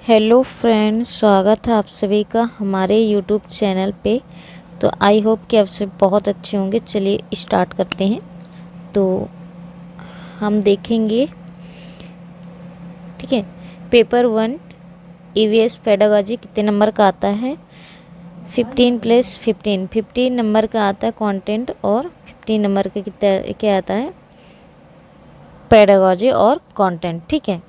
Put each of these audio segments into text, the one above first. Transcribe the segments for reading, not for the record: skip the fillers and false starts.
Hello friends, स्वागत है आप सभी का हमारे यूट्यूब चैनल पे। तो आई होप कि आप सब बहुत अच्छे होंगे। चलिए स्टार्ट करते हैं। तो हम देखेंगे, ठीक है, पेपर 1 ईवीएस पेडागॉजी कितने नंबर का आता है। 15 नंबर का आता है कंटेंट, और 15 नंबर का कितना क्या आता है, पेडागॉजी और कंटेंट। ठीक है,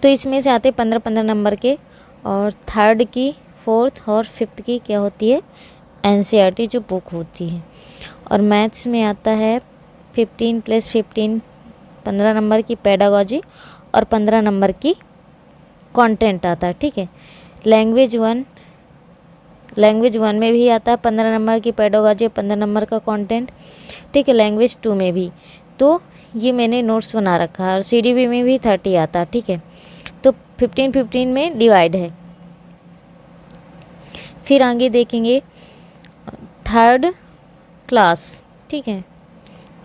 तो इसमें से आते 15 नंबर के, और थर्ड की, फोर्थ और फिफ्थ की क्या होती है, एनसीईआरटी जो बुक होती है। और मैथ्स में आता है 15 + 15 15 नंबर की पेडागॉजी और 15 नंबर की कंटेंट आता है। ठीक है, लैंग्वेज वन में भी आता है 15 नंबर की पेडागॉजी और 15 नंबर का कंटेंट। ठीक है, लैंग्वेज 2 में भी। तो ये मैंने नोट्स बना रखा है, और सीडीबी में भी 30 आता है। ठीक है, तो 15 में डिवाइड है। फिर आगे देखेंगे थर्ड क्लास। ठीक है,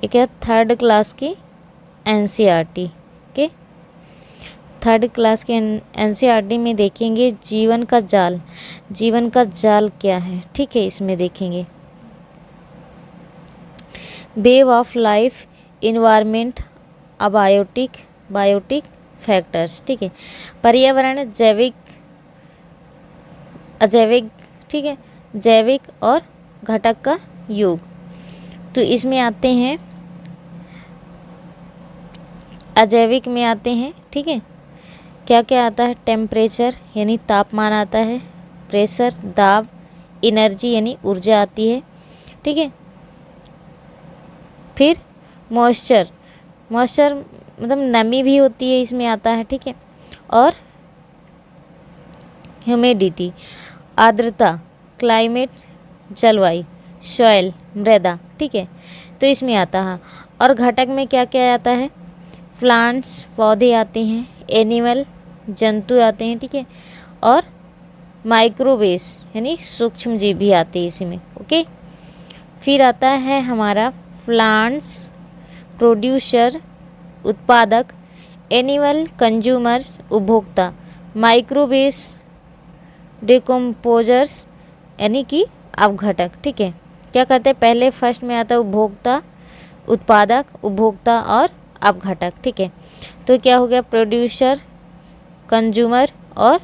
एक है थर्ड क्लास की एनसीईआरटी के। थर्ड क्लास के एनसीईआरटी में देखेंगे जीवन का जाल। जीवन का जाल क्या है, ठीक है, इसमें देखेंगे web of life, environment, biotic factors. ठीक है, पर्यावरण, जैविक, अजैविक, ठीक है, जैविक और घटक का योग। तो इसमें आते हैं, अजैविक में आते हैं। ठीक है, क्या क्या आता है, टेम्परेचर यानी तापमान आता है, प्रेशर, दाब, एनर्जी यानी ऊर्जा आती है। ठीक है, फिर मॉइस्चर मतलब नमी भी होती है, इसमें आता है। ठीक है, और ह्यूमिडिटी, आर्द्रता, क्लाइमेट, जलवायु, सॉइल, मृदा। ठीक है, तो इसमें आता है। और घटक में क्या क्या आता है, प्लांट्स, पौधे आते हैं, एनिमल, जंतु आते हैं। ठीक है, और माइक्रोवेव्स यानी सूक्ष्म जीव भी आते हैं इसी में। ओके, फिर आता है हमारा प्लांट्स, प्रोड्यूसर, उत्पादक, एनिमल, कंज्यूमर्स, उपभोक्ता, माइक्रोवेव्स, डिकम्पोजर्स यानी कि अपघटक। ठीक है, क्या करते हैं, पहले फर्स्ट में आता है उपभोक्ता, उत्पादक, उपभोक्ता और अपघटक। ठीक है, तो क्या हो गया, प्रोड्यूसर, कंज्यूमर और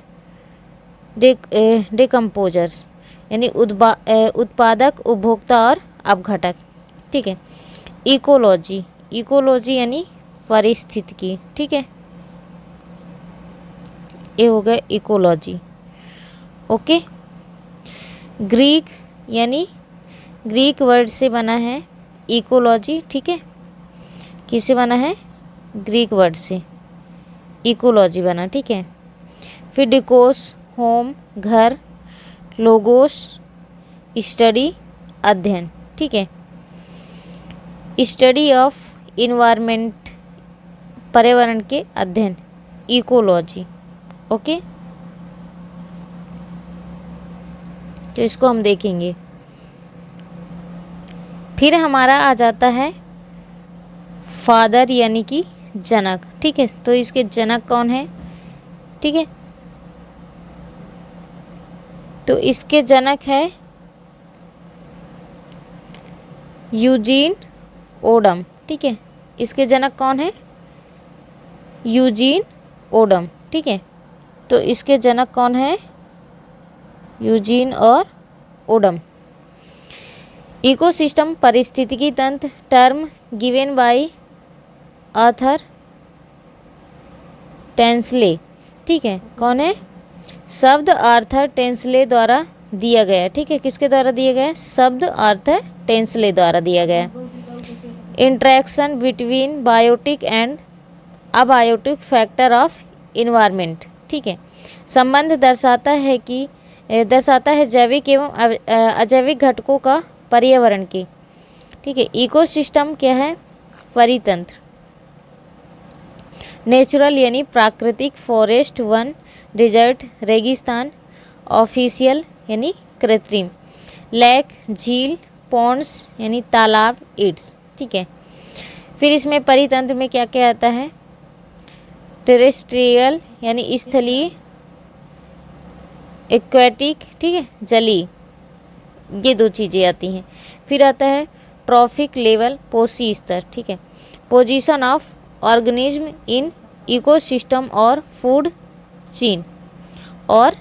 डिकम्पोजर्स यानी उत्पादक, उपभोक्ता और अपघटक। ठीक है, इकोलॉजी यानी पारिस्थितिकी। ठीक है, ये हो गया इकोलॉजी। ओके, ग्रीक यानी ग्रीक वर्ड से बना है इकोलॉजी। ठीक है, किससे बना है, ग्रीक वर्ड से इकोलॉजी बना। ठीक है, फिर डिकोस, होम, घर, लोगोस, स्टडी, अध्ययन। ठीक है, स्टडी ऑफ इन्वायरमेंट, पर्यावरण के अध्ययन, इकोलॉजी। ओके, तो इसको हम देखेंगे। फिर हमारा आ जाता है फादर यानी कि जनक। ठीक है, तो इसके जनक कौन है, ठीक है, तो इसके जनक है यूजीन ओडम। ठीक है, इसके जनक कौन है, यूजीन ओडम। ठीक है, तो इसके जनक कौन है, यूजीन और ओडम। इकोसिस्टम, पारिस्थितिकी तंत्र, term given by Arthur Tansley. ठीक है, कौन है, शब्द आर्थर टेंसले द्वारा दिया गया। ठीक है, किसके द्वारा दिया गया, शब्द आर्थर टेंसले द्वारा दिया गया। Interaction between biotic and abiotic factor of environment. ठीक है, संबंध दर्शाता है जैविक एवं अजैविक घटकों का पर्यावरण के। ठीक है, इकोसिस्टम क्या है, परितंत्र, नेचुरल यानी प्राकृतिक, फॉरेस्ट, वन, डिजर्ट, रेगिस्तान, ऑफिशियल यानी कृत्रिम, लेक, झील, पॉन्ड्स यानी तालाब, इट्स। ठीक है, फिर इसमें परितंत्र में क्या क्या आता है, टेरेस्ट्रियल यानी स्थलीय, एक्वेटिक, ठीक है, जलीय, ये दो चीज़ें आती हैं। फिर आता है ट्रॉफिक लेवल, पोषी स्तर, ठीक है, position of organism in ecosystem और फूड चेन और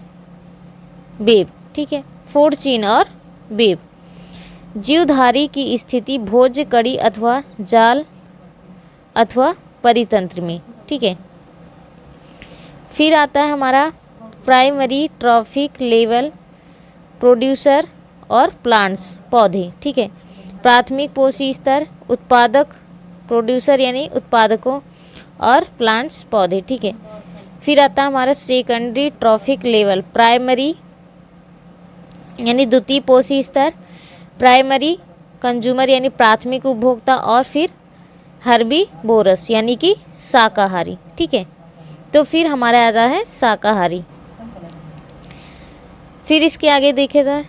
वेब, ठीक है, फूड चेन और वेब, जीवधारी की स्थिति भोज्य कड़ी अथवा जाल अथवा परितंत्र में, ठीक है। फिर आता है हमारा प्राइमरी ट्रॉफिक लेवल, प्रोड्यूसर और प्लांट्स, पौधे, ठीक है, प्राथमिक पोषी स्तर, उत्पादक, प्रोड्यूसर यानी उत्पादकों, और प्लांट्स, पौधे, ठीक है। फिर आता है हमारा सेकेंडरी ट्रॉफिक लेवल, प्राइमरी यानी द्वितीय पोषी स्तर, प्राइमरी कंज्यूमर यानी प्राथमिक उपभोक्ता, और फिर हर्बीवोरस यानी कि शाकाहारी, ठीक है। तो फिर हमारा आता है शाकाहारी। फिर इसके आगे देखे जाए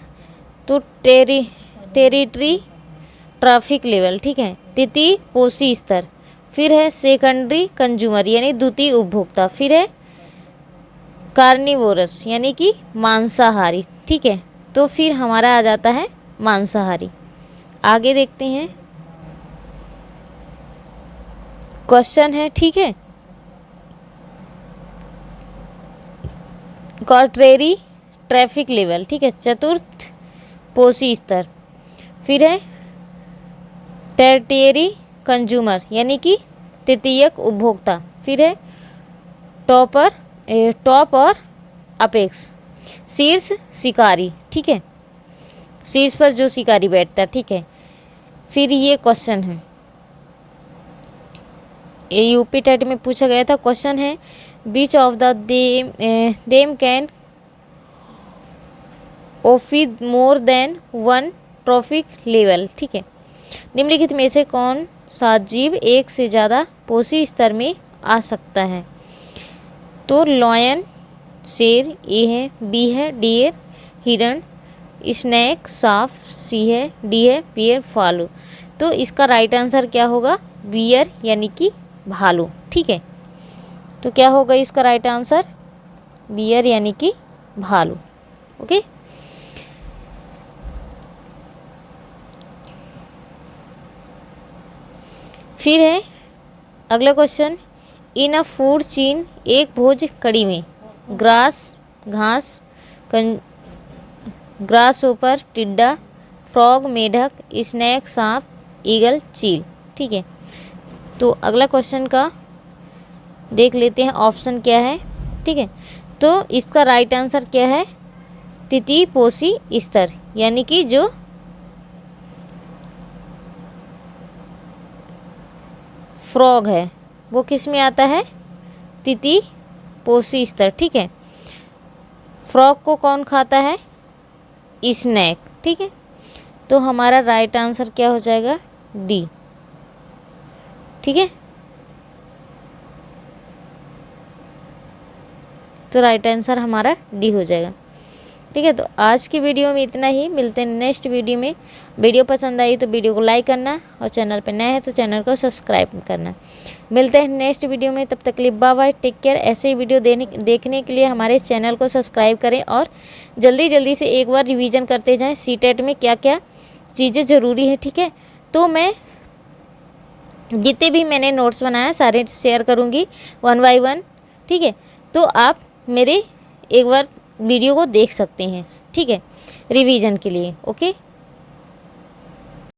तो टेरिटरी ट्रॉफिक लेवल, ठीक है, तृतीय पोषी स्तर। फिर है सेकेंडरी कंज्यूमर यानी द्वितीय उपभोक्ता। फिर है कार्निवोरस यानी कि मांसाहारी, ठीक है। तो फिर हमारा आ जाता है मांसाहारी। आगे देखते हैं, क्वेश्चन है, ठीक है, क्वार्टरी ट्रैफिक लेवल, ठीक है, चतुर्थ पोषी स्तर। फिर है टर्टियरी कंज्यूमर यानी कि तृतीयक उपभोक्ता। फिर है टॉप और अपेक्स, शीर्ष शिकारी, ठीक है, शीर्ष पर जो शिकारी बैठता, ठीक है। फिर ये क्वेश्चन है, ये यूपी टेट में पूछा गया था। क्वेश्चन है which of the them can ऑफिड more than one trophic level, ठीक है, निम्नलिखित में से कौन सा जीव एक से ज़्यादा पोषी स्तर में आ सकता है? तो लॉयन, शेर, ए है, बी है डियर, हिरण, स्नैक, सांप, सी है, डी है बियर, भालू। तो इसका राइट आंसर क्या होगा? बियर यानी कि भालू, ठीक है। तो क्या होगा इसका राइट आंसर? बियर यानी कि भालू, ओके। फिर है अगला क्वेश्चन, इन अ फूड चेन, एक भोज कड़ी में ग्रास घास, ग्रास ऊपर टिड्डा, फ्रॉग मेढक, स्नैक सांप, ईगल चील, ठीक है। तो अगला क्वेश्चन का देख लेते हैं ऑप्शन क्या है, ठीक है। तो इसका राइट आंसर क्या है? तृतीय पोषी स्तर, यानी कि जो फ्रॉग है वो किस में आता है? तृतीय पोषी स्तर, ठीक है। फ्रॉग को कौन खाता है? स्नैक, ठीक है। तो हमारा राइट आंसर क्या हो जाएगा? डी, ठीक है। तो राइट आंसर हमारा डी हो जाएगा, ठीक है। तो आज की वीडियो में इतना ही, मिलते हैं नेक्स्ट वीडियो में। वीडियो पसंद आई तो वीडियो को लाइक करना, और चैनल पर नए हैं तो चैनल को सब्सक्राइब करना। मिलते हैं नेक्स्ट वीडियो में, तब तक के लिए बाय बाय, टेक केयर। ऐसे ही वीडियो देखने के लिए हमारे चैनल को सब्सक्राइब करें, और जल्दी से एक बार रिवीजन करते जाएँ सीटेट में क्या क्या चीज़ें ज़रूरी है, ठीक है। तो मैं जितने भी मैंने नोट्स बनाया सारे शेयर करूँगी 1 बाय 1, ठीक है। तो आप मेरे एक बार वीडियो को देख सकते हैं, ठीक है, रिवीजन के लिए, ओके।